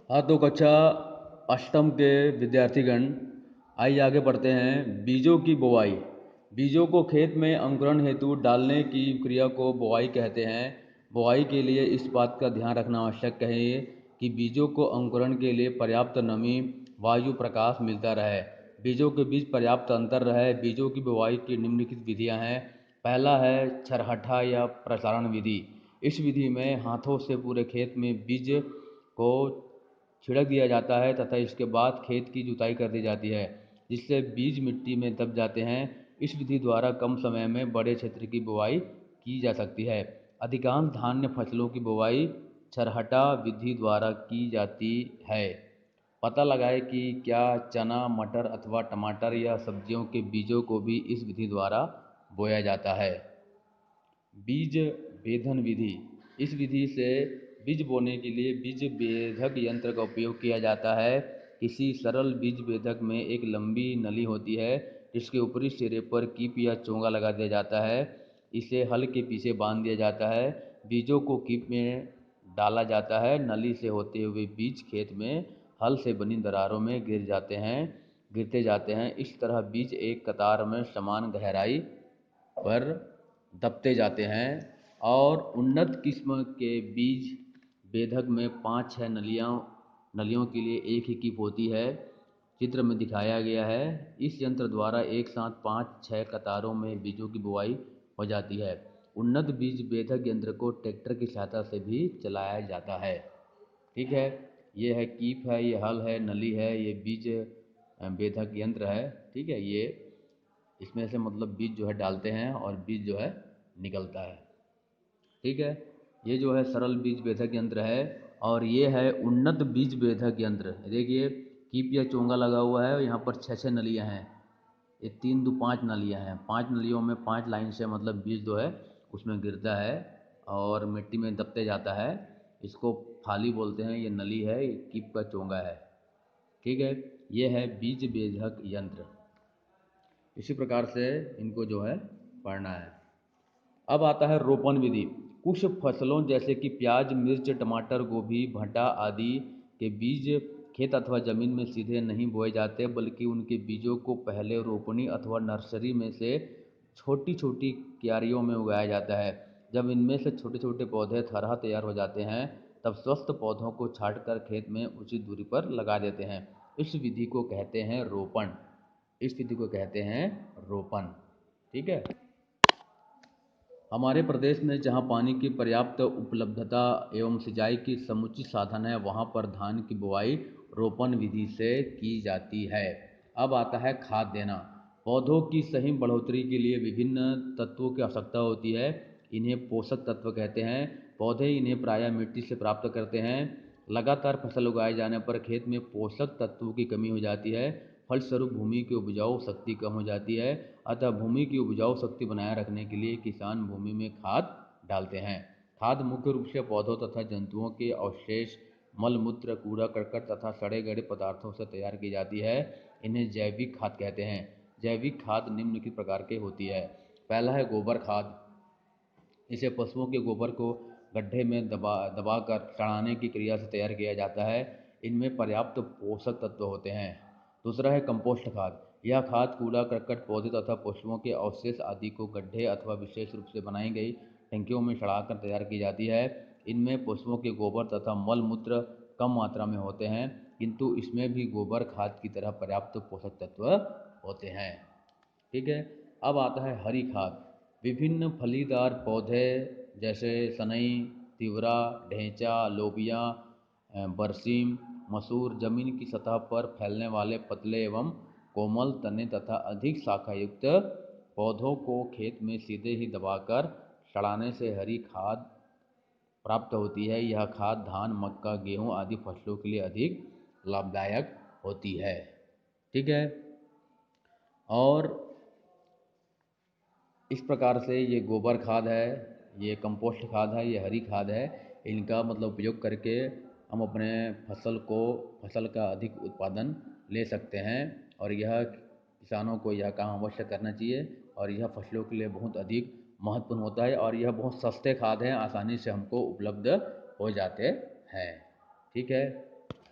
हाँ, तो कक्षा अष्टम के विद्यार्थीगण, आइए आगे बढ़ते हैं। बीजों की बुवाई। बीजों को खेत में अंकुरण हेतु डालने की क्रिया को बुवाई कहते हैं। बुवाई के लिए इस बात का ध्यान रखना आवश्यक है कि बीजों को अंकुरण के लिए पर्याप्त नमी, वायु, प्रकाश मिलता रहे। बीजों के बीच पर्याप्त अंतर रहे। बीजों की बुवाई की निम्नलिखित विधियाँ हैं। पहला है छरहठा या प्रसारण विधि। इस विधि में हाथों से पूरे खेत में बीज को छिड़क दिया जाता है तथा इसके बाद खेत की जुताई कर दी जाती है, जिससे बीज मिट्टी में दब जाते हैं। इस विधि द्वारा कम समय में बड़े क्षेत्र की बुवाई की जा सकती है। अधिकांश धान्य फसलों की बुवाई छरहटा विधि द्वारा की जाती है। पता लगाएं कि क्या चना, मटर अथवा टमाटर या सब्जियों के बीजों को भी इस विधि द्वारा बोया जाता है। बीज बेधन विधि। इस विधि से बीज बोने के लिए बीज बेधक यंत्र का उपयोग किया जाता है। किसी सरल बीज बेधक में एक लंबी नली होती है जिसके ऊपरी सिरे पर कीप या चोंगा लगा दिया जाता है। इसे हल के पीछे बांध दिया जाता है। बीजों को कीप में डाला जाता है। नली से होते हुए बीज खेत में हल से बनी दरारों में गिरते जाते हैं। इस तरह बीज एक कतार में समान गहराई पर दबते जाते हैं। और उन्नत किस्म के बीज बेधक में 5-6 नलियों के लिए एक ही कीप होती है। चित्र में दिखाया गया है। इस यंत्र द्वारा एक साथ 5-6 कतारों में बीजों की बुवाई हो जाती है। उन्नत बीज बेधक यंत्र को ट्रैक्टर की सहायता से भी चलाया जाता है। ठीक है, ये है कीप है, ये हल है, नली है, ये बीज बेधक यंत्र है। ठीक है, ये इसमें से मतलब बीज जो है डालते हैं और बीज जो है निकलता है। ठीक है, ये जो है सरल बीज बेधक यंत्र है। और ये है उन्नत बीज बेधक यंत्र। देखिए, कीप या चोंगा लगा हुआ है। यहाँ पर 6-6 नलियाँ हैं। ये 3 दो 5 नलियाँ हैं। 5 नलियों में 5 लाइन से मतलब बीज जो है उसमें गिरता है और मिट्टी में दबते जाता है। इसको फाली बोलते हैं। ये नली है, ये कीप का चोंगा है। ठीक है, ये है बीज बेधक यंत्र। इसी प्रकार से इनको जो है पढ़ना है। अब आता है रोपण विधि। कुछ फसलों जैसे कि प्याज, मिर्च, टमाटर, गोभी, भंटा आदि के बीज खेत अथवा ज़मीन में सीधे नहीं बोए जाते, बल्कि उनके बीजों को पहले रोपनी अथवा नर्सरी में से छोटी छोटी क्यारियों में उगाया जाता है। जब इनमें से छोटे छोटे पौधे थरहा तैयार हो जाते हैं, तब स्वस्थ पौधों को छांटकर खेत में उचित दूरी पर लगा देते हैं। इस विधि को कहते हैं रोपण। इस विधि को कहते हैं रोपण। ठीक है, हमारे प्रदेश में जहाँ पानी की पर्याप्त उपलब्धता एवं सिंचाई की समुचित साधन है, वहाँ पर धान की बुआई रोपण विधि से की जाती है। अब आता है खाद देना। पौधों की सही बढ़ोतरी के लिए विभिन्न तत्वों की आवश्यकता होती है। इन्हें पोषक तत्व कहते हैं। पौधे इन्हें प्रायः मिट्टी से प्राप्त करते हैं। लगातार फसल उगाए जाने पर खेत में पोषक तत्वों की कमी हो जाती है। फलस्वरूप भूमि की उपजाऊ शक्ति कम हो जाती है। अतः भूमि की उपजाऊ शक्ति बनाए रखने के लिए किसान भूमि में खाद डालते हैं। खाद मुख्य रूप से पौधों तथा जंतुओं के अवशेष, मल मूत्र, कूड़ा करकट तथा सड़े गले पदार्थों से तैयार की जाती है। इन्हें जैविक खाद कहते हैं। जैविक खाद निम्नलिखित प्रकार की होती है। पहला है गोबर खाद। इसे पशुओं के गोबर को गड्ढे में दबाकर सड़ाने की क्रिया से तैयार किया जाता है। इनमें पर्याप्त पोषक तत्व होते हैं। दूसरा है कंपोस्ट खाद। यह खाद कूड़ा करकट, पौधे तथा पशुओं के अवशेष आदि को गड्ढे अथवा विशेष रूप से बनाई गई टंकियों में सड़ाकर तैयार की जाती है। इनमें पशुओं के गोबर तथा मल मूत्र कम मात्रा में होते हैं, किंतु इसमें भी गोबर खाद की तरह पर्याप्त पोषक तत्व होते हैं। ठीक है, अब आता है हरी खाद। विभिन्न फलीदार पौधे जैसे सनई, तिवरा, ढेंचा, लोबिया, बरसीम, मसूर जमीन की सतह पर फैलने वाले पतले एवं कोमल तने तथा अधिक शाखा युक्त पौधों को खेत में सीधे ही दबाकर सड़ाने से हरी खाद प्राप्त होती है। यह खाद धान, मक्का, गेहूँ आदि फसलों के लिए अधिक लाभदायक होती है। ठीक है, और इस प्रकार से ये गोबर खाद है, ये कंपोस्ट खाद है, ये हरी खाद है। इनका मतलब उपयोग करके हम अपने फसल का अधिक उत्पादन ले सकते हैं। और यह किसानों को यह काम अवश्य करना चाहिए। और यह फसलों के लिए बहुत अधिक महत्वपूर्ण होता है। और यह बहुत सस्ते खाद हैं, आसानी से हमको उपलब्ध हो जाते हैं। ठीक है।